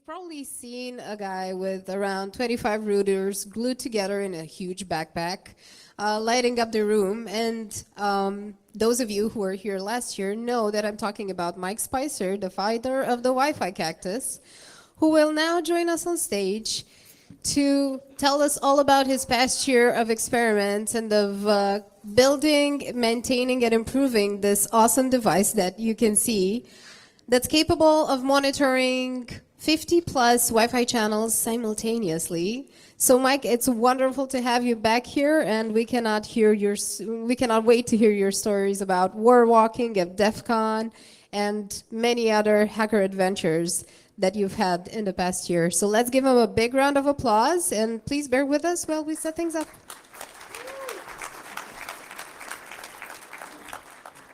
probably seen a guy with around 25 routers glued together in a huge backpack, lighting up the room. And those of you who were here last year know that I'm talking about Mike Spicer, the founder of the WiFiCactus, who will now join us on stage to tell us all about his past year of experiments and of building, maintaining, and improving this awesome device that you can see that's capable of monitoring 50 plus Wi-Fi channels simultaneously. So Mike, it's wonderful to have you back here, and we cannot wait to hear your stories about war walking at DefCon and many other hacker adventures that you've had in the past year. So let's give him a big round of applause, and please bear with us while we set things up.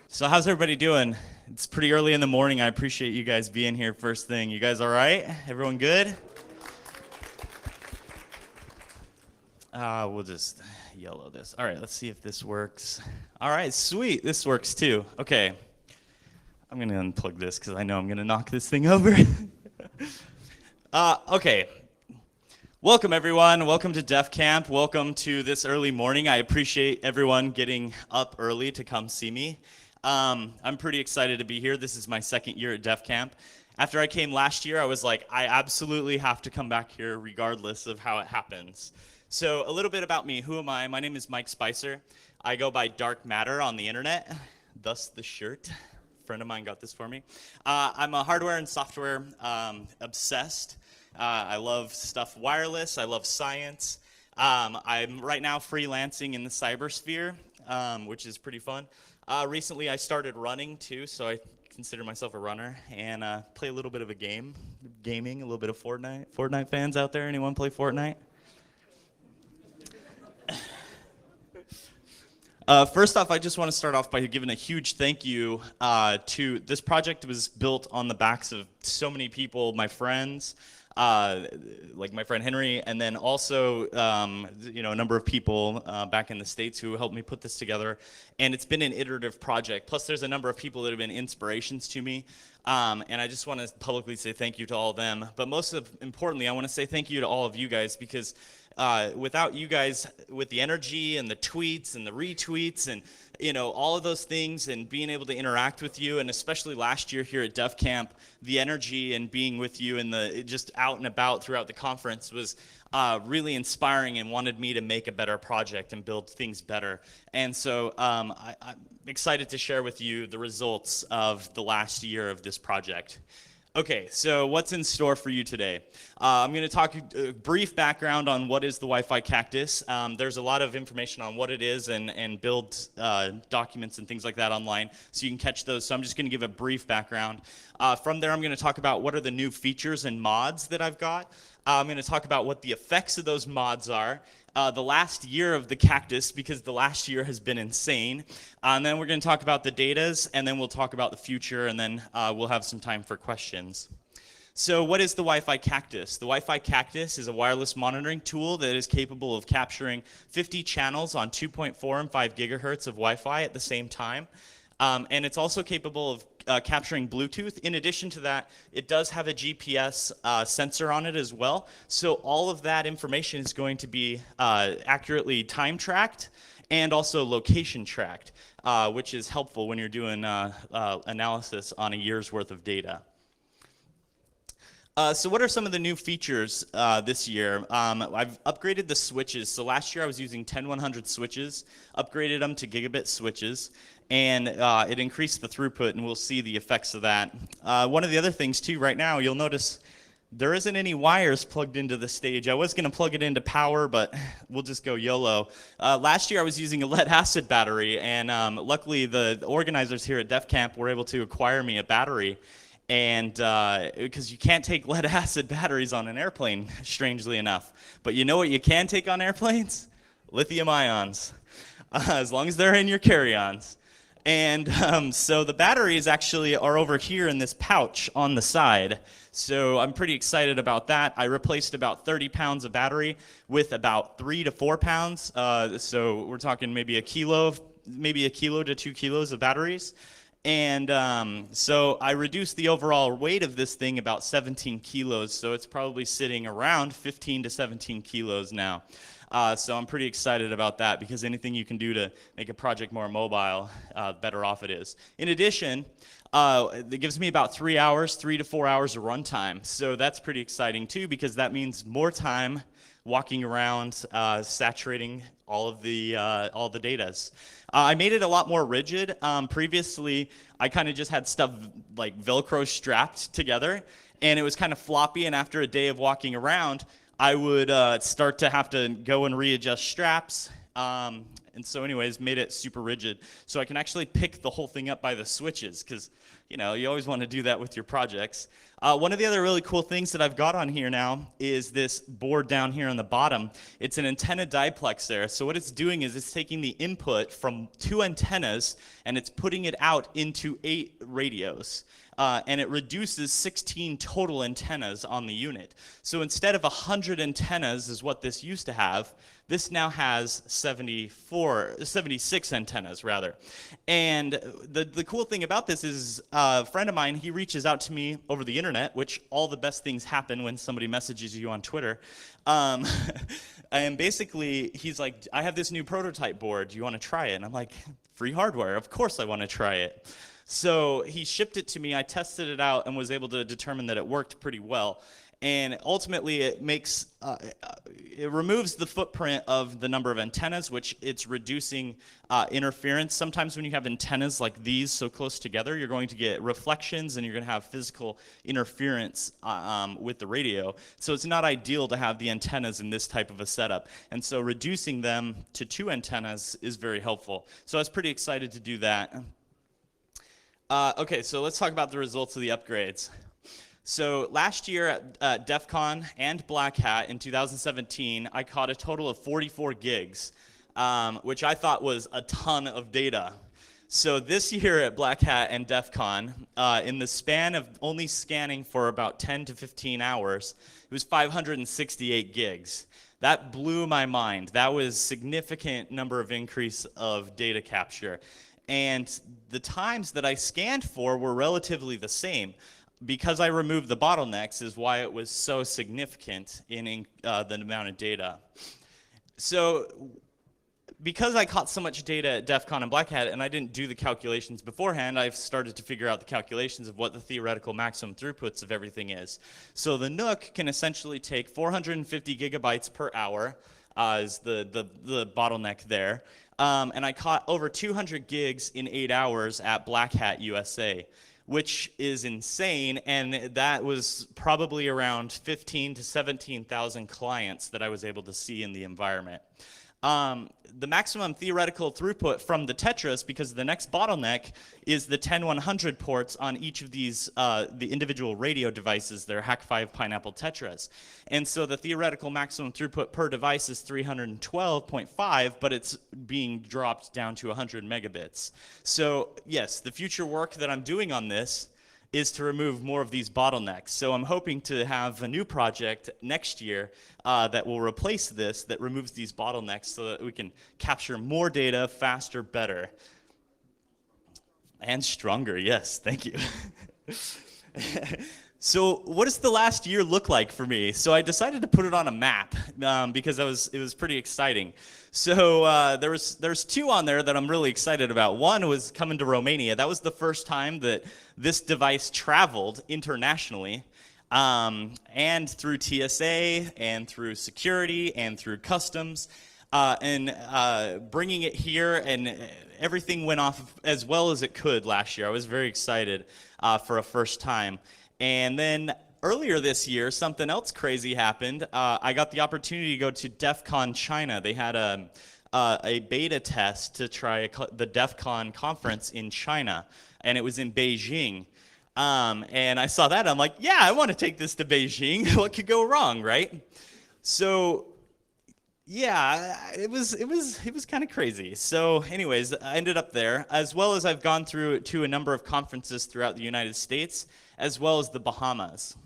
So how's everybody doing? It's pretty early in the morning. I appreciate you guys being here first thing. You guys all right? Everyone good? We'll just yellow this. All right, let's see if this works. All right, sweet. This works too. Okay. I'm going to unplug this because I know I'm going to knock this thing over. Okay. Welcome, everyone. Welcome to DefCamp. Welcome to this early morning. I appreciate everyone getting up early to come see me. I'm pretty excited to be here. This is my second year at DefCamp. After I came last year, I was like, I absolutely have to come back here regardless of how it happens. So a little bit about me. Who am I? My name is Mike Spicer. I go by Dark Matter on the internet, thus the shirt. A friend of mine got this for me. I'm a hardware and software obsessed. I love stuff wireless. I love science. I'm right now freelancing in the cybersphere, which is pretty fun. Recently, I started running too, so I consider myself a runner and play a little bit of gaming, a little bit of Fortnite. Fortnite fans out there? Anyone play Fortnite? First off, I just want to start off by giving a huge thank you to this project. Was built on the backs of so many people, my friends, like my friend Henry, and then also a number of people back in the States who helped me put this together. And it's been an iterative project. Plus, there's a number of people that have been inspirations to me. And I just want to publicly say thank you to all of them. But importantly, I want to say thank you to all of you guys, because without you guys, with the energy and the tweets and the retweets and all of those things, and being able to interact with you, and especially last year here at DefCamp, the energy and being with you and just out and about throughout the conference was really inspiring, and wanted me to make a better project and build things better. And so I'm excited to share with you the results of the last year of this project. Okay, so what's in store for you today? I'm going to talk a brief background on what is the WiFiCactus. There's a lot of information on what it is and build documents and things like that online, so you can catch those. So I'm just going to give a brief background. From there, I'm going to talk about what are the new features and mods that I've got. I'm going to talk about what the effects of those mods are. The last year of the cactus, because the last year has been insane. And then we're going to talk about the datas, and then we'll talk about the future, and then we'll have some time for questions. So what is the WiFiCactus? The WiFiCactus is a wireless monitoring tool that is capable of capturing 50 channels on 2.4 and 5 gigahertz of Wi-Fi at the same time. And it's also capable of capturing Bluetooth. In addition to that, it does have a GPS sensor on it as well. So all of that information is going to be accurately time tracked and also location tracked, which is helpful when you're doing analysis on a year's worth of data. So what are some of the new features this year? I've upgraded the switches. So last year I was using 10100 switches, upgraded them to gigabit switches, and it increased the throughput, and we'll see the effects of that. One of the other things too, right now, you'll notice there isn't any wires plugged into the stage. I was going to plug it into power, but we'll just go YOLO. Last year I was using a lead acid battery, and luckily the organizers here at DefCamp were able to acquire me a battery. And because you can't take lead acid batteries on an airplane, strangely enough. But you know what you can take on airplanes? Lithium ions, as long as they're in your carry-ons. And so the batteries actually are over here in this pouch on the side. So I'm pretty excited about that. I replaced about 30 pounds of battery with about 3 to 4 pounds. So we're talking maybe a kilo to 2 kilos of batteries. And so I reduced the overall weight of this thing about 17 kilos. So it's probably sitting around 15 to 17 kilos now. So I'm pretty excited about that, because anything you can do to make a project more mobile, better off it is. In addition, it gives me about 3 hours, 3 to 4 hours of runtime. So that's pretty exciting too, because that means more time walking around, saturating all the datas. I made it a lot more rigid. Previously, I kind of just had stuff like Velcro strapped together, and it was kind of floppy. And after a day of walking around, I would start to have to go and readjust straps. And so anyways, made it super rigid. So I can actually pick the whole thing up by the switches, because you always want to do that with your projects. One of the other really cool things that I've got on here now is this board down here on the bottom. It's an antenna diplexer. So what it's doing is it's taking the input from 2 antennas and it's putting it out into 8 radios. And it reduces 16 total antennas on the unit. So instead of 100 antennas is what this used to have, this now has 76 antennas rather. And the cool thing about this is a friend of mine, he reaches out to me over the internet, which all the best things happen when somebody messages you on Twitter. And basically he's like, I have this new prototype board, do you want to try it? And I'm like, free hardware, of course I want to try it. So he shipped it to me, I tested it out and was able to determine that it worked pretty well. And ultimately it makes, it removes the footprint of the number of antennas, which it's reducing interference. Sometimes when you have antennas like these so close together, you're going to get reflections and you're going to have physical interference with the radio. So it's not ideal to have the antennas in this type of a setup. And so reducing them to 2 antennas is very helpful. So I was pretty excited to do that. Okay, so let's talk about the results of the upgrades. So last year at DEF CON and Black Hat in 2017, I caught a total of 44 gigs, which I thought was a ton of data. So this year at Black Hat and DEF CON, in the span of only scanning for about 10 to 15 hours, it was 568 gigs. That blew my mind. That was a significant number of increase of data capture. And the times that I scanned for were relatively the same. Because I removed the bottlenecks is why it was so significant in the amount of data. So because I caught so much data at DEF CON and Black Hat and I didn't do the calculations beforehand, I've started to figure out the calculations of what the theoretical maximum throughputs of everything is. So the Nook can essentially take 450 gigabytes per hour is the bottleneck there. And I caught over 200 gigs in 8 hours at Black Hat USA, which is insane, and that was probably around 15 to 17,000 clients that I was able to see in the environment. The maximum theoretical throughput from the Tetris, because the next bottleneck is the 10100 ports on each of these, the individual radio devices, their Hack5 Pineapple Tetris. And so the theoretical maximum throughput per device is 312.5, but it's being dropped down to 100 megabits. So yes, the future work that I'm doing on this is to remove more of these bottlenecks. So I'm hoping to have a new project next year that will replace this, that removes these bottlenecks so that we can capture more data faster, better. And stronger, yes, thank you. So what does the last year look like for me? So I decided to put it on a map because it was pretty exciting. So there's 2 on there that I'm really excited about. One was coming to Romania. That was the first time that this device traveled internationally, and through TSA and through security and through customs, and bringing it here, and everything went off as well as it could last year. I was very excited for a first time. And then earlier this year, something else crazy happened. I got the opportunity to go to DEF CON China. They had a beta test to try the DEF CON conference in China, and it was in Beijing. And I saw that, I'm like, yeah, I want to take this to Beijing. What could go wrong, right? So yeah, it was kind of crazy. So anyways, I ended up there, as well as I've gone through to a number of conferences throughout the United States, as well as the Bahamas.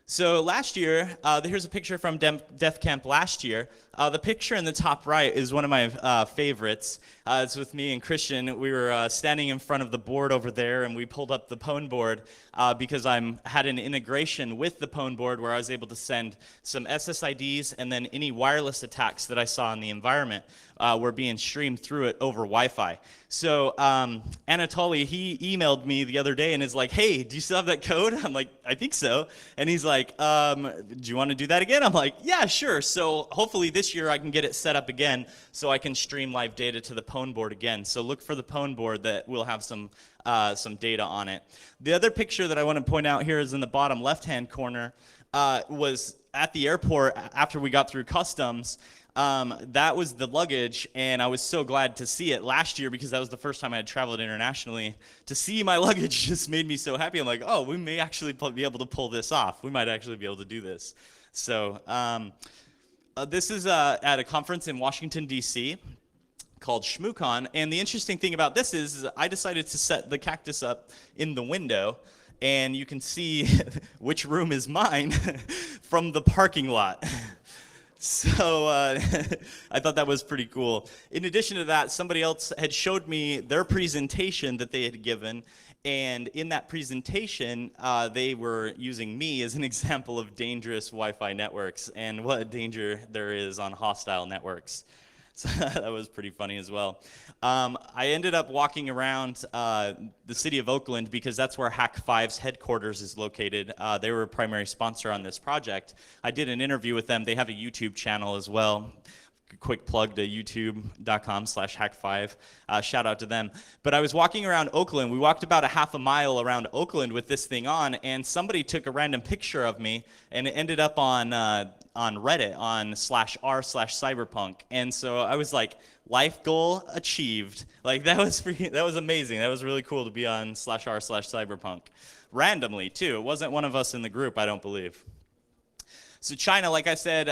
So last year, here's a picture from DefCamp last year. The picture in the top right is one of my favorites. It's with me and Christian. We were standing in front of the board over there, and we pulled up the pwn board because I had an integration with the pwn board where I was able to send some SSIDs, and then any wireless attacks that I saw in the environment were being streamed through it over Wi-Fi. So Anatoly, he emailed me the other day and is like, hey, do you still have that code? I'm like, I think so. And he's like, do you want to do that again? I'm like, yeah, sure. So hopefully this year I can get it set up again so I can stream live data to the pwn board again. So look for the pwn board that will have some data on it. The other picture that I want to point out here is in the bottom left-hand corner, was at the airport after we got through customs. That was the luggage, and I was so glad to see it last year because that was the first time I had traveled internationally. To see my luggage just made me so happy. I'm like, oh, we may actually be able to pull this off. We might actually be able to do this. So this is at a conference in Washington, D.C. called ShmooCon, and the interesting thing about this is I decided to set the cactus up in the window, and you can see which room is mine from the parking lot. So I thought that was pretty cool. In addition to that, somebody else had showed me their presentation that they had given, and in that presentation, they were using me as an example of dangerous Wi-Fi networks and what danger there is on hostile networks. So that was pretty funny as well. I ended up walking around the city of Oakland because that's where Hack5's headquarters is located. They were a primary sponsor on this project. I did an interview with them. They have a YouTube channel as well. Quick plug to youtube.com/hack5. Shout out to them. But I was walking around Oakland. We walked about a half a mile around Oakland with this thing on, and somebody took a random picture of me, and it ended up on Reddit on /r/cyberpunk. And so I was like, life goal achieved. Like that was amazing. That was really cool to be on /r/cyberpunk. Randomly too. It wasn't one of us in the group, I don't believe. So China, like I said,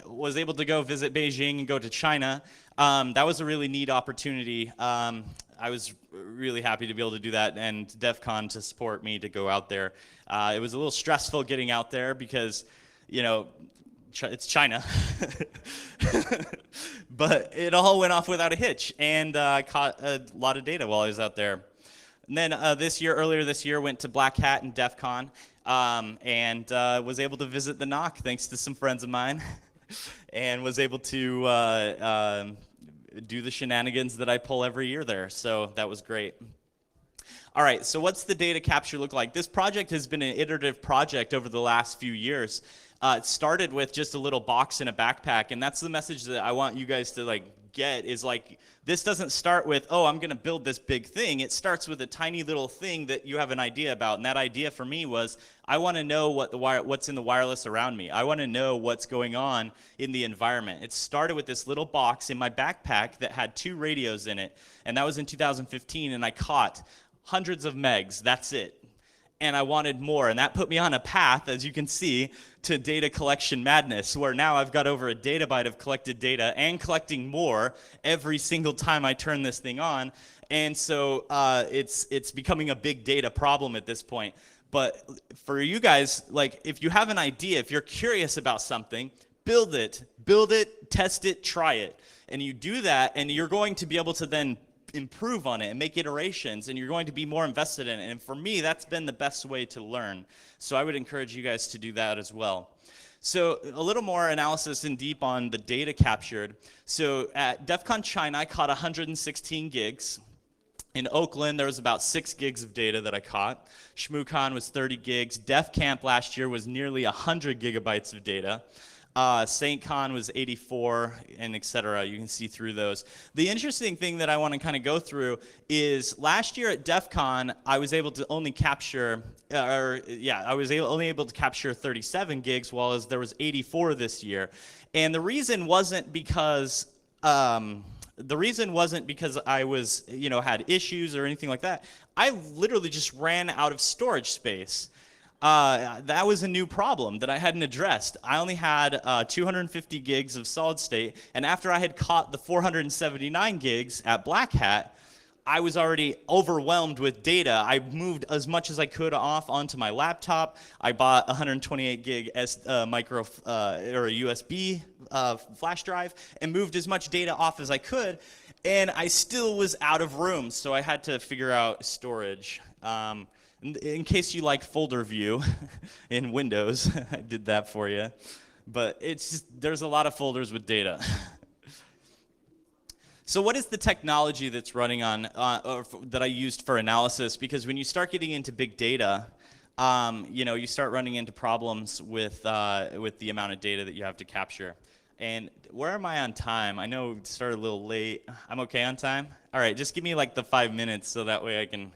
was able to go visit Beijing and go to China. That was a really neat opportunity. I was really happy to be able to do that, and DEF CON to support me to go out there. It was a little stressful getting out there because, you know, it's China. But it all went off without a hitch, and I caught a lot of data while I was out there. And then earlier this year, went to Black Hat and DEF CON. And was able to visit the NOC thanks to some friends of mine, and was able to do the shenanigans that I pull every year there. So that was great. All right, so what's the data capture look like? This project has been an iterative project over the last few years. It started with just a little box in a backpack, and that's the message that I want you guys to get is this doesn't start with, oh, I'm going to build this big thing. It starts with a tiny little thing that you have an idea about, and that idea for me was I want to know what's in the wireless around me. I want to know what's going on in the environment. It started with this little box in my backpack that had 2 radios in it, and that was in 2015, and I caught hundreds of megs. That's it. And I wanted more, and that put me on a path, as you can see, to data collection madness, where now I've got over a DB of collected data and collecting more every single time I turn this thing on. And so it's becoming a big data problem at this point. But for you guys, if you have an idea, if you're curious about something, build it, test it, try it. And you do that, and you're going to be able to then improve on it and make iterations, and you're going to be more invested in it. And for me, that's been the best way to learn. So I would encourage you guys to do that as well. So a little more analysis in deep on the data captured. So at DEF CON China, I caught 116 gigs. In Oakland, there was about 6 gigs of data that I caught. ShmooCon was 30 gigs. DefCamp last year was nearly 100 gigabytes of data. St. Con was 84, and etc. You can see through those. The interesting thing that I want to kind of go through is last year at DEF CON, I was able to only capture, only able to capture 37 gigs, while there was 84 this year. And the reason wasn't because I was, had issues or anything like that. I literally just ran out of storage space. That was a new problem that I hadn't addressed. I only had 250 gigs of solid state, and after I had caught the 479 gigs at Black Hat, I was already overwhelmed with data. I moved as much as I could off onto my laptop. I bought 128 gig micro or a USB flash drive and moved as much data off as I could, and I still was out of room, so I had to figure out storage. In case you like folder view in Windows, I did that for you. But it's just, there's a lot of folders with data. So what is the technology that's running on, that I used for analysis? Because when you start getting into big data, you start running into problems with the amount of data that you have to capture. And where am I on time? I know we started a little late. I'm okay on time? All right, just give me like the 5 minutes so that way I can,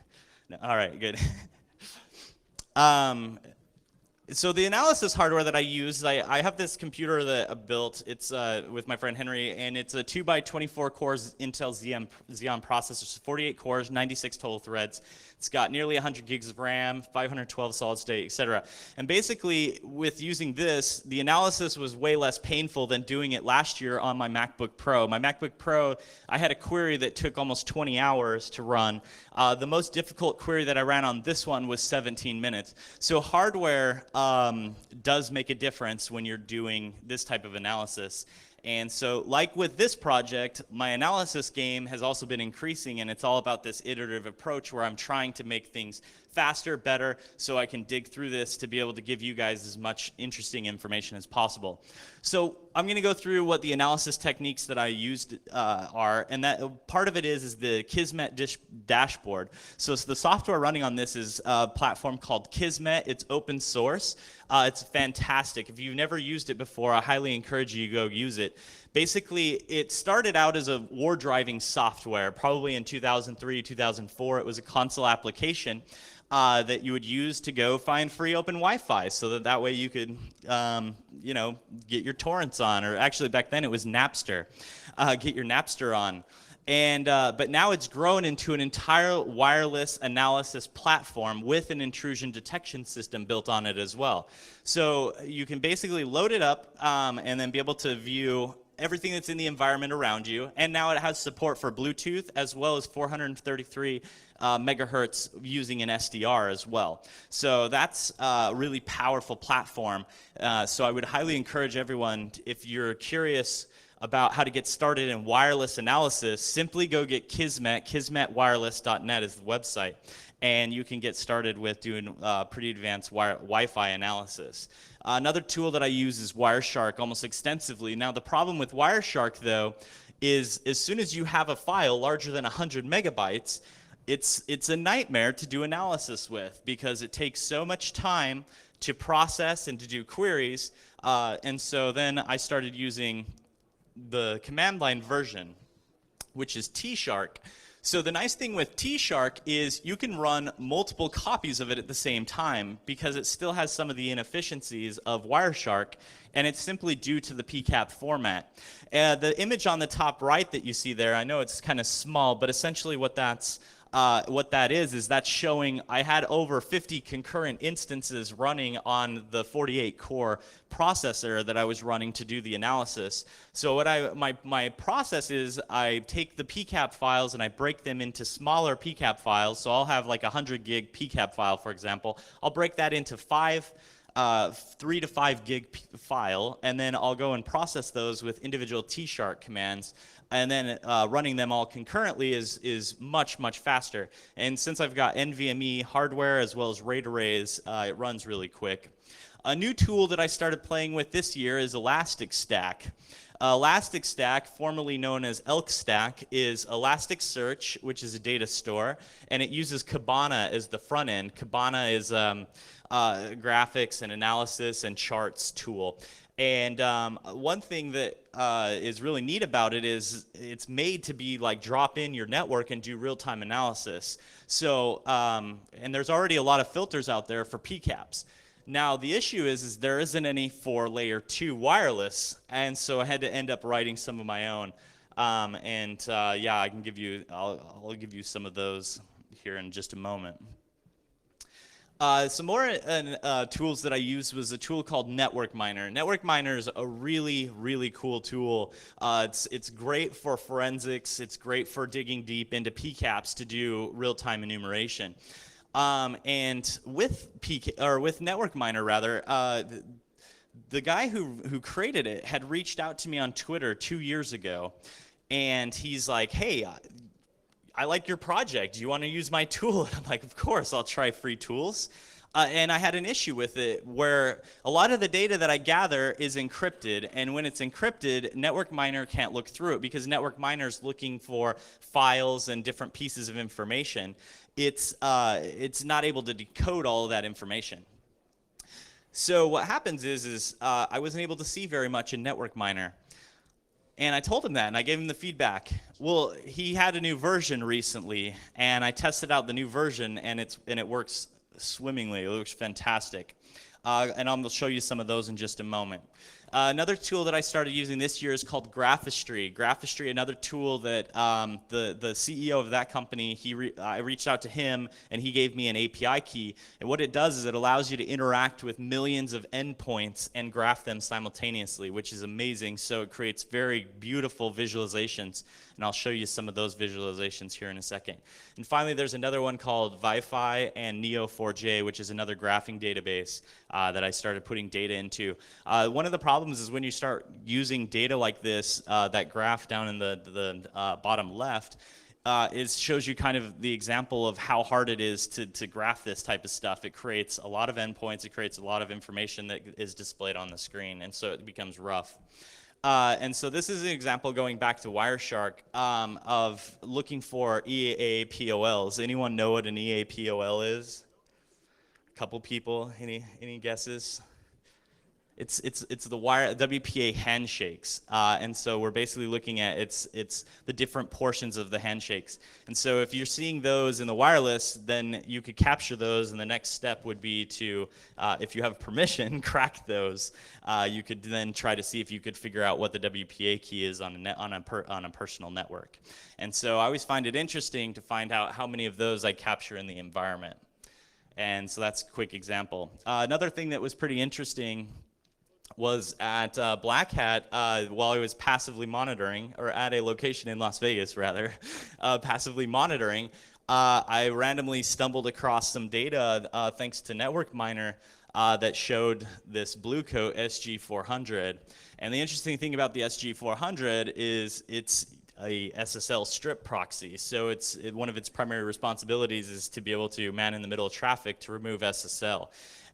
all right, good. So the analysis hardware that I use, I have this computer that I built. It's with my friend Henry, and it's a 2x24 cores Intel Xeon processor, 48 cores, 96 total threads. It's got nearly 100 gigs of RAM, 512 solid state, etc. And basically, with using this, the analysis was way less painful than doing it last year on my MacBook Pro. My MacBook Pro, I had a query that took almost 20 hours to run. The most difficult query that I ran on this one was 17 minutes. So hardware does make a difference when you're doing this type of analysis. And so, like with this project, my analysis game has also been increasing, and it's all about this iterative approach where I'm trying to make things faster, better, so I can dig through this to be able to give you guys as much interesting information as possible. So I'm going to go through what the analysis techniques that I used are, and that part of it is the Kismet dashboard. So the software running on this is a platform called Kismet. It's open source. It's fantastic. If you've never used it before, I highly encourage you to go use it. Basically, it started out as a war driving software, probably in 2003, 2004. It was a console application that you would use to go find free open Wi-Fi, so that way you could, get your torrents on, or actually back then it was Napster, get your Napster on. And but now it's grown into an entire wireless analysis platform with an intrusion detection system built on it as well. So you can basically load it up and then be able to view everything that's in the environment around you. And now it has support for Bluetooth as well as 433 megahertz using an SDR as well. So that's a really powerful platform. So I would highly encourage everyone, if you're curious about how to get started in wireless analysis, simply go get Kismet. Kismetwireless.net is the website. And you can get started with doing pretty advanced Wi-Fi analysis. Another tool that I use is Wireshark almost extensively. Now, the problem with Wireshark, though, is as soon as you have a file larger than 100 megabytes, it's a nightmare to do analysis with, because it takes so much time to process and to do queries. And so then I started using the command line version, which is T-Shark. So the nice thing with T-Shark is you can run multiple copies of it at the same time, because it still has some of the inefficiencies of Wireshark, and it's simply due to the PCAP format. The image on the top right that you see there, I know it's kind of small, but essentially what that is that's showing I had over 50 concurrent instances running on the 48 core processor that I was running to do the analysis. So what my process is, I take the PCAP files and I break them into smaller PCAP files. So I'll have like a 100 gig PCAP file, for example. I'll break that into 3 to 5 gig file, and then I'll go and process those with individual T-Shark commands. And then running them all concurrently is much, much faster. And since I've got NVMe hardware as well as RAID arrays, it runs really quick. A new tool that I started playing with this year is ElasticStack. ElasticStack, formerly known as ElkStack, is Elasticsearch, which is a data store, and it uses Kibana as the front end. Kibana is graphics and analysis and charts tool. And one thing that is really neat about it is it's made to be like drop in your network and do real-time analysis. So, and there's already a lot of filters out there for PCAPs. Now, the issue is there isn't any for layer 2 wireless, and so I had to end up writing some of my own. Yeah, I'll give you some of those here in just a moment. Some more tools that I used was a tool called Network Miner. Network Miner is a really, really cool tool. It's great for forensics. It's great for digging deep into PCAPs to do real-time enumeration. And with with Network Miner rather, the guy who created it had reached out to me on Twitter 2 years ago, and he's like, "Hey, I like your project. Do you want to use my tool?" And I'm like, "Of course, I'll try free tools." And I had an issue with it where a lot of the data that I gather is encrypted, and when it's encrypted, Network Miner can't look through it because Network Miner is looking for files and different pieces of information. It's not able to decode all of that information. So what happens is I wasn't able to see very much in Network Miner. And I told him that, and I gave him the feedback. Well, he had a new version recently, and I tested out the new version, and it works swimmingly. It looks fantastic. And I'm going to show you some of those in just a moment. Another tool that I started using this year is called Graphistry. Graphistry, another tool that the CEO of that company, I reached out to him, and he gave me an API key. And what it does is it allows you to interact with millions of endpoints and graph them simultaneously, which is amazing. So it creates very beautiful visualizations. And I'll show you some of those visualizations here in a second. And finally, there's another one called WiFi and Neo4j, which is another graphing database that I started putting data into. One of the problems is when you start using data like this, that graph down in the bottom left, shows you kind of the example of how hard it is to graph this type of stuff. It creates a lot of endpoints. It creates a lot of information that is displayed on the screen, and so it becomes rough. And so this is an example going back to Wireshark of looking for EAPOLs. Anyone know what an EAPOL is? A couple people. Any guesses? It's the WPA handshakes, and so we're basically looking at it's the different portions of the handshakes. And so if you're seeing those in the wireless, then you could capture those, and the next step would be to, if you have permission, crack those. You could then try to see if you could figure out what the WPA key is on a personal network. And so I always find it interesting to find out how many of those I capture in the environment. And so that's a quick example. Another thing that was pretty interesting was at Black Hat while I was passively monitoring, or at a location in Las Vegas rather, passively monitoring, I randomly stumbled across some data thanks to Network Miner that showed this blue coat SG400. And the interesting thing about the SG400 is it's a SSL strip proxy. So one of its primary responsibilities is to be able to man in the middle of traffic to remove SSL.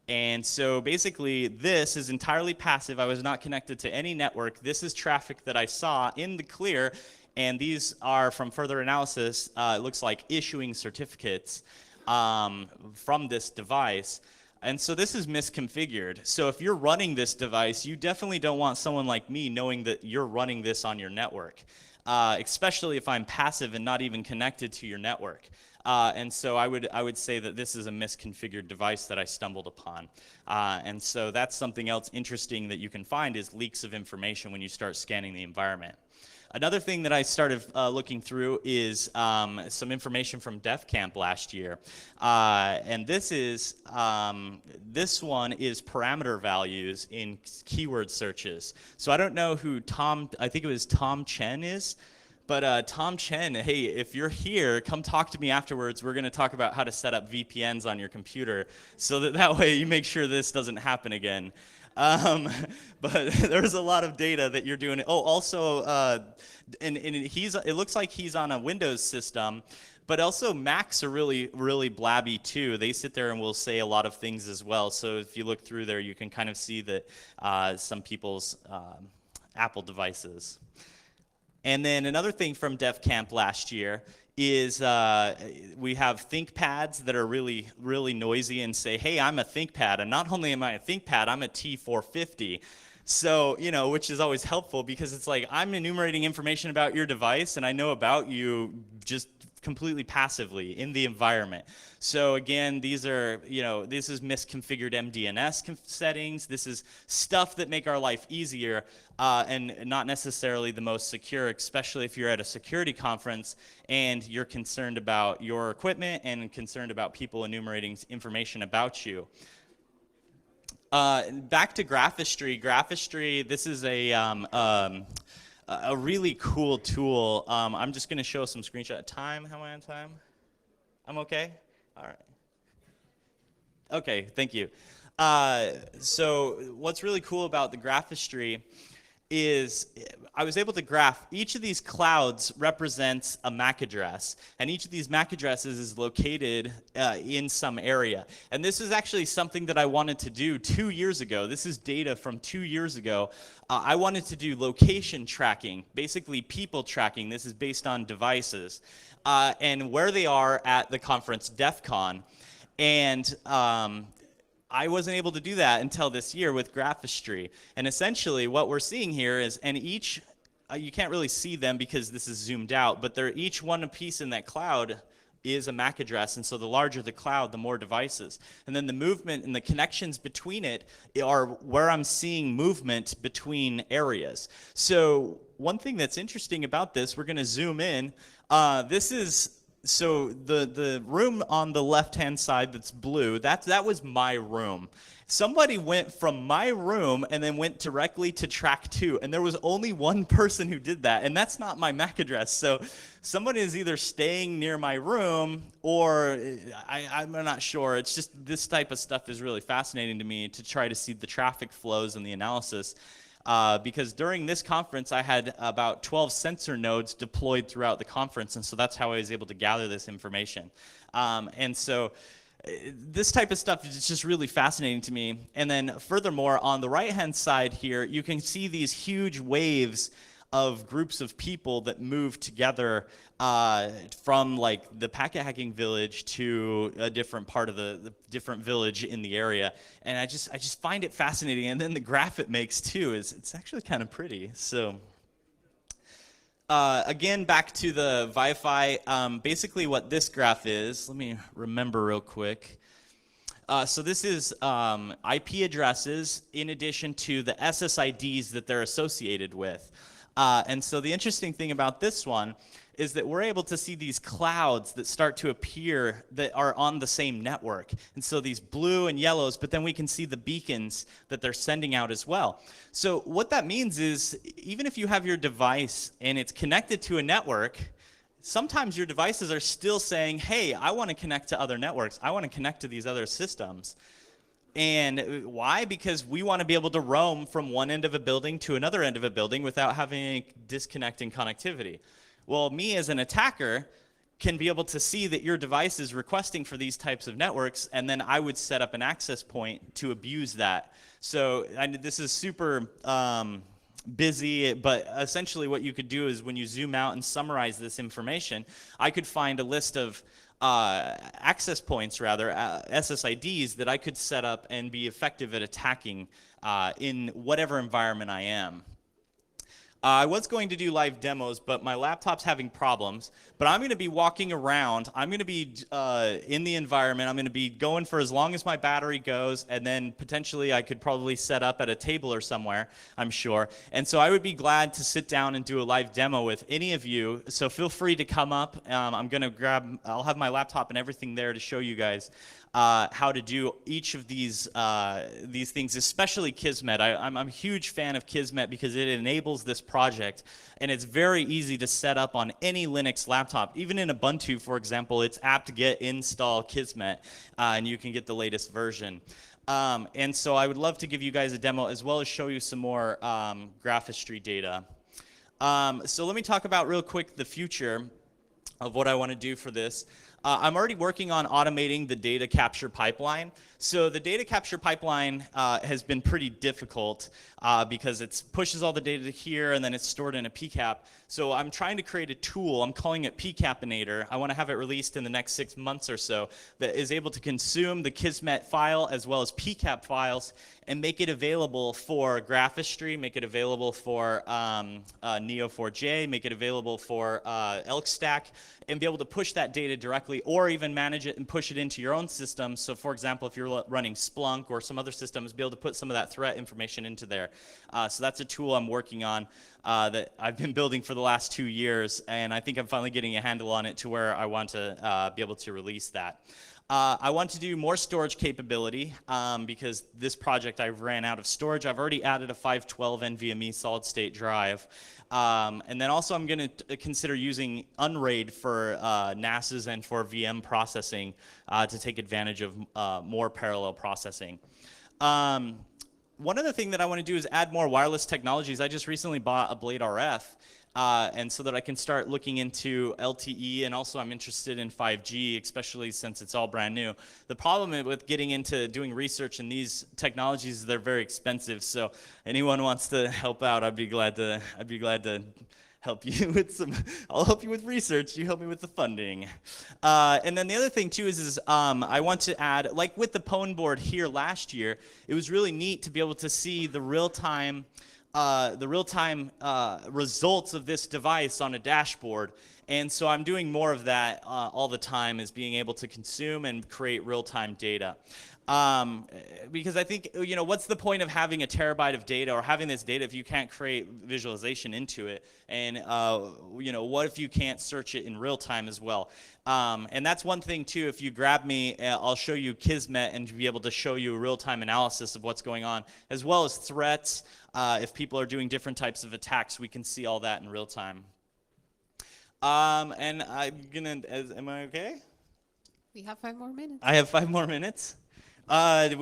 And so basically this is entirely passive. I was not connected to any network. This is traffic that I saw in the clear, and these are from further analysis, it looks like issuing certificates from this device. And so this is misconfigured. So if you're running this device, you definitely don't want someone like me knowing that you're running this on your network, especially if I'm passive and not even connected to your network. And so I would say that this is a misconfigured device that I stumbled upon. And so that's something else interesting that you can find is leaks of information when you start scanning the environment. Another thing that I started looking through is some information from DefCamp last year. And this one is parameter values in keyword searches. So I don't know who I think it was Tom Chen is. But Tom Chen, hey, if you're here, come talk to me afterwards. We're going to talk about how to set up VPNs on your computer so that way you make sure this doesn't happen again. But there's a lot of data that you're doing. Oh, also, it looks like he's on a Windows system, but also Macs are really, really blabby too. They sit there and will say a lot of things as well. So if you look through there, you can kind of see that some people's Apple devices. And then another thing from DefCamp last year is we have ThinkPads that are really, really noisy and say, hey, I'm a ThinkPad. And not only am I a ThinkPad, I'm a T450. So, which is always helpful because it's like I'm enumerating information about your device and I know about you just completely passively in the environment. So again, these are, this is misconfigured MDNS settings. This is stuff that make our life easier and not necessarily the most secure, especially if you're at a security conference and you're concerned about your equipment and concerned about people enumerating information about you. Back to Graphistry. Graphistry, this is a really cool tool. I'm just going to show some screenshot. Time? How am I on time? I'm okay? All right. Okay, thank you. So what's really cool about the Graphistry is I was able to graph each of these clouds represents a MAC address, and each of these MAC addresses is located in some area. And this is actually something that I wanted to do 2 years ago. This is data from 2 years ago. I wanted to do location tracking, basically people tracking. This is based on devices and where they are at the conference DefCon. And I wasn't able to do that until this year with Graphistry. And essentially what we're seeing here is, and each, you can't really see them because this is zoomed out, but they're each one a piece in that cloud is a MAC address. And so the larger the cloud, the more devices. And then the movement and the connections between it are where I'm seeing movement between areas. So one thing that's interesting about this, we're going to zoom in. This is, so the room on the left-hand side that's blue, that was my room. Somebody went from my room and then went directly to track 2, and there was only one person who did that, and that's not my MAC address. So somebody is either staying near my room or I'm not sure. It's just this type of stuff is really fascinating to me to try to see the traffic flows and the analysis. Because during this conference, I had about 12 sensor nodes deployed throughout the conference, and so that's how I was able to gather this information. And so this type of stuff is just really fascinating to me. And then furthermore, on the right-hand side here, you can see these huge waves of groups of people that move together from like the packet hacking village to a different part of the different village in the area. And I just find it fascinating. And then the graph it makes too it's actually kind of pretty. So again, back to the Wi-Fi, basically what this graph is, let me remember real quick. So this is IP addresses in addition to the SSIDs that they're associated with. And so the interesting thing about this one is that we're able to see these clouds that start to appear that are on the same network. And so these blue and yellows, but then we can see the beacons that they're sending out as well. So what that means is even if you have your device and it's connected to a network, sometimes your devices are still saying, hey, I want to connect to other networks. I want to connect to these other systems. And why? Because we want to be able to roam from one end of a building to another end of a building without having any disconnecting connectivity. Well, me as an attacker can be able to see that your device is requesting for these types of networks, and then I would set up an access point to abuse that. So this is super busy, but essentially what you could do is when you zoom out and summarize this information, I could find a list of access points, rather, SSIDs that I could set up and be effective at attacking in whatever environment I am. I was going to do live demos, but my laptop's having problems. But I'm going to be walking around. I'm going to be in the environment. I'm going to be going for as long as my battery goes, and then potentially I could probably set up at a table or somewhere, I'm sure. And so I would be glad to sit down and do a live demo with any of you. So feel free to come up. I'm going to I'll have my laptop and everything there to show you guys how to do each of these things, especially Kismet. I'm a huge fan of Kismet because it enables this project, and it's very easy to set up on any Linux laptop. Even in Ubuntu, for example, it's apt-get install Kismet, and you can get the latest version. And so I would love to give you guys a demo as well as show you some more Graphistry data. So let me talk about real quick the future of what I want to do for this. I'm already working on automating the data capture pipeline. So the data capture pipeline has been pretty difficult because it pushes all the data to here and then it's stored in a PCAP. So I'm trying to create a tool, I'm calling it PCAPinator. I want to have it released in the next 6 months or so that is able to consume the Kismet file as well as PCAP files and make it available for Graphistry, make it available for Neo4j, make it available for ElkStack, and be able to push that data directly or even manage it and push it into your own system. So for example, if you're running Splunk or some other systems, be able to put some of that threat information into there. So that's a tool I'm working on that I've been building for the last 2 years, and I think I'm finally getting a handle on it to where I want to be able to release that. I want to do more storage capability because this project I've ran out of storage. I've already added a 512 NVMe solid state drive. And then also I'm going to consider using Unraid for NASes and for VM processing to take advantage of more parallel processing. One other thing that I want to do is add more wireless technologies. I just recently bought a Blade RF. And so that I can start looking into LTE, and also I'm interested in 5G, especially since it's all brand new. The problem with getting into doing research in these technologies is they're very expensive. So anyone wants to help out, I'd be glad to help you with some. I'll help you with research. You help me with the funding. And then the other thing too is I want to add, like with the Pwn board here last year, it was really neat to be able to see the real-time results of this device on a dashboard. And so I'm doing more of that all the time, is being able to consume and create real-time data. Because I think, you know, what's the point of having a terabyte of data or having this data if you can't create visualization into it? And, you know, what if you can't search it in real time as well? And that's one thing too. If you grab me, I'll show you Kismet and be able to show you real-time analysis of what's going on, as well as threats. If people are doing different types of attacks, we can see all that in real time. And I'm gonna, am I okay? We have 5 more minutes. I have 5 more minutes. Can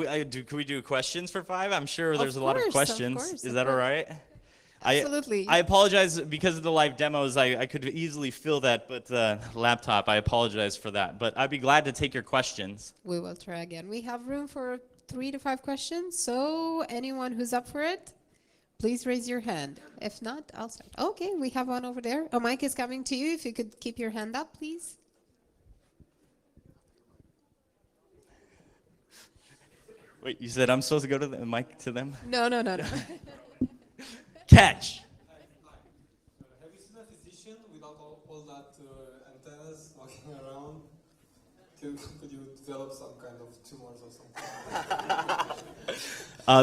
we do questions for 5? I'm sure there's a lot of questions. Is that all right? Absolutely. I apologize because of the live demos. I could easily feel that, but laptop, I apologize for that. But I'd be glad to take your questions. We will try again. We have room for 3 to 5 questions. So anyone who's up for it, please raise your hand. If not, I'll start. Okay, we have one over there. A mic is coming to you. If you could keep your hand up, please. Wait, you said I'm supposed to go to the mic to them? No. Catch. Have you seen a physician without all that antennas walking around? Could you develop some kind of tumors or something?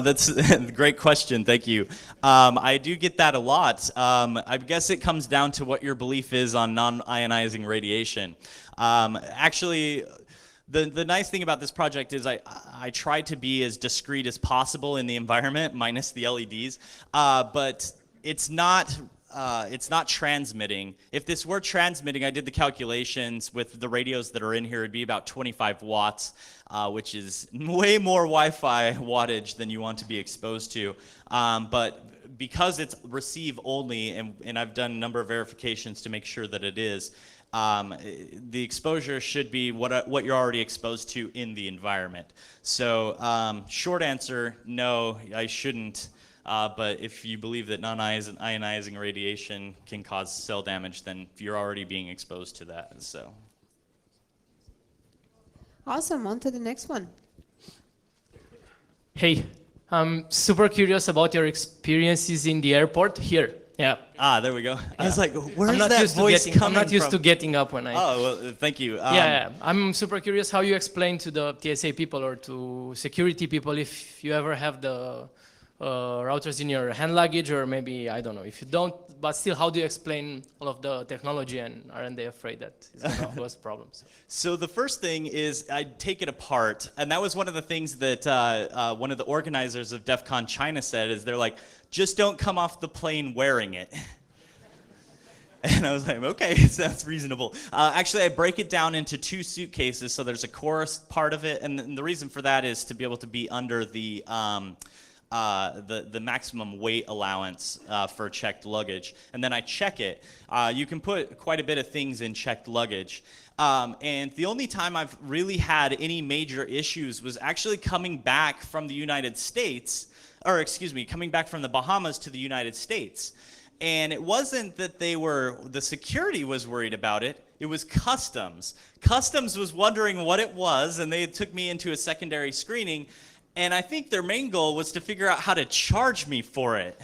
That's a great question. Thank you. I do get that a lot. I guess it comes down to what your belief is on non-ionizing radiation. Actually, the nice thing about this project is I try to be as discreet as possible in the environment, minus the LEDs, but it's not transmitting. If this were transmitting, I did the calculations with the radios that are in here, it'd be about 25 watts, which is way more Wi-Fi wattage than you want to be exposed to. But because it's receive only, and I've done a number of verifications to make sure that it is, the exposure should be what you're already exposed to in the environment. So short answer, no, I shouldn't. But if you believe that non-ionizing radiation can cause cell damage, then you're already being exposed to that. So. Awesome. On to the next one. Hey, I'm super curious about your experiences in the airport here. Yeah. There we go. I was like, where's I'm not that used voice to coming I'm not used from? to getting up when I... Oh, well, thank you. yeah, I'm super curious how you explain to the TSA people or to security people if you ever have the routers in your hand luggage, or maybe, I don't know, if you don't, but still, how do you explain all of the technology, and aren't they afraid that it's going to cause problems? So the first thing is I'd take it apart, and that was one of the things that one of the organizers of DEF CON China said, is they're like, just don't come off the plane wearing it. And I was like, okay, sounds reasonable. Actually, I break it down into 2 suitcases, so there's a chorus part of it, and the reason for that is to be able to be under the the maximum weight allowance for checked luggage, and then I check it. You can put quite a bit of things in checked luggage. And the only time I've really had any major issues was actually coming back from the United States, or excuse me, coming back from the Bahamas to the United States. And it wasn't that the security was worried about it, it was customs. Customs was wondering what it was, and they took me into a secondary screening, and I think their main goal was to figure out how to charge me for it.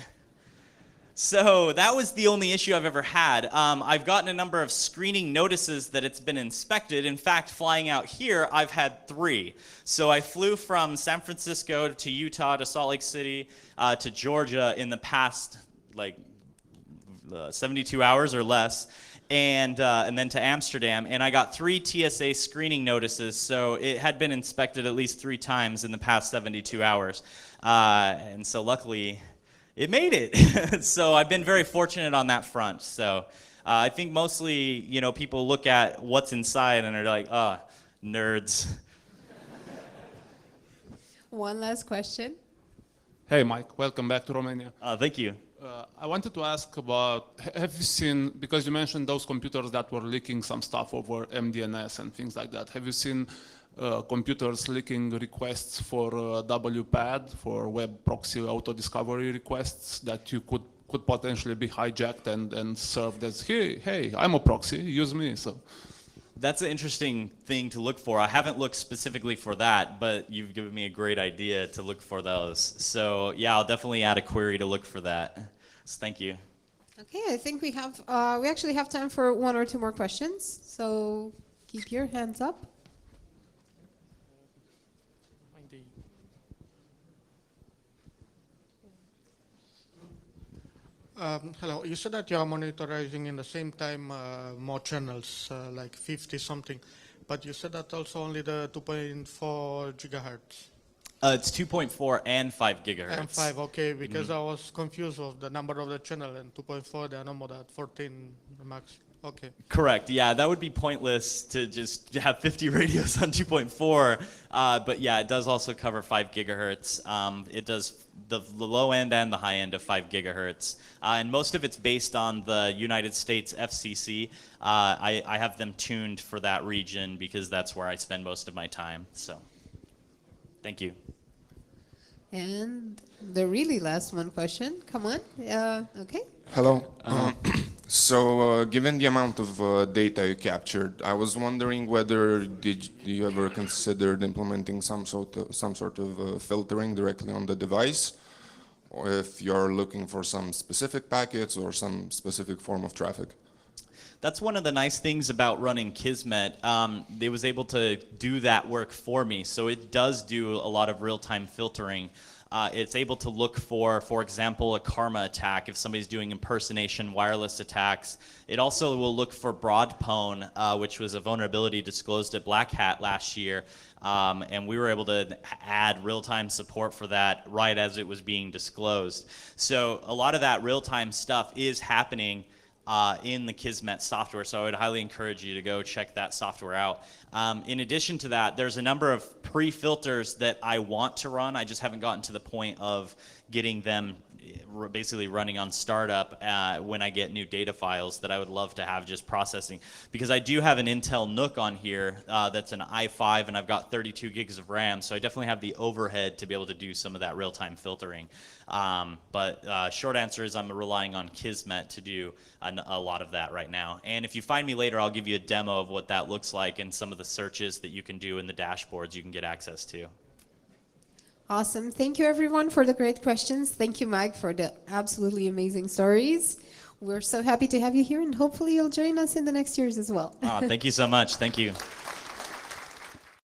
So that was the only issue I've ever had. I've gotten a number of screening notices that it's been inspected. In fact, flying out here, I've had 3. So I flew from San Francisco to Utah to Salt Lake City to Georgia in the past, 72 hours or less, and then to Amsterdam, and I got 3 TSA screening notices, so it had been inspected at least 3 times in the past 72 hours, and so luckily it made it. So I've been very fortunate on that front. So I think mostly, people look at what's inside and are like, nerds. One last question. Hey, Mike, welcome back to Romania. Thank you. I wanted to ask about, have you seen, because you mentioned those computers that were leaking some stuff over MDNS and things like that, have you seen computers leaking requests for WPAD, for web proxy auto-discovery requests that you could potentially be hijacked and served as, hey, I'm a proxy, use me. So That's an interesting thing to look for. I haven't looked specifically for that, but you've given me a great idea to look for those. So yeah, I'll definitely add a query to look for that. So thank you. Okay, I think we actually have time for 1 or 2 more questions. So keep your hands up. Hello, you said that you are monitoring in the same time more channels, like 50 something, but you said that also only the 2.4 gigahertz. It's 2.4 and 5 gigahertz. And 5, okay, because I was confused with the number of the channel, and 2.4 they are no more than 14 max. Okay. Correct. Yeah, that would be pointless to just have 50 radios on 2.4. But yeah, it does also cover 5 gigahertz. It does the low end and the high end of 5 gigahertz. And most of it's based on the United States FCC. I have them tuned for that region because that's where I spend most of my time. So thank you. And the really last one question. Come on. Okay. Hello. So, given the amount of data you captured, I was wondering whether you ever considered implementing some sort of filtering directly on the device, or if you're looking for some specific packets or some specific form of traffic. That's one of the nice things about running Kismet. It was able to do that work for me. So it does do a lot of real-time filtering. It's able to look for example, a karma attack if somebody's doing impersonation wireless attacks. It also will look for broadpwn, which was a vulnerability disclosed at Black Hat last year. And we were able to add real-time support for that right as it was being disclosed. So a lot of that real-time stuff is happening in the Kismet software, so I would highly encourage you to go check that software out. In addition to that, there's a number of pre-filters that I want to run. I just haven't gotten to the point of getting them basically running on startup when I get new data files that I would love to have just processing. Because I do have an Intel NUC on here that's an i5, and I've got 32 gigs of RAM, so I definitely have the overhead to be able to do some of that real-time filtering. But short answer is I'm relying on Kismet to do a lot of that right now. And if you find me later, I'll give you a demo of what that looks like and some of the searches that you can do in the dashboards you can get access to. Awesome. Thank you, everyone, for the great questions. Thank you, Mike, for the absolutely amazing stories. We're so happy to have you here, and hopefully you'll join us in the next years as well. Thank you so much. Thank you.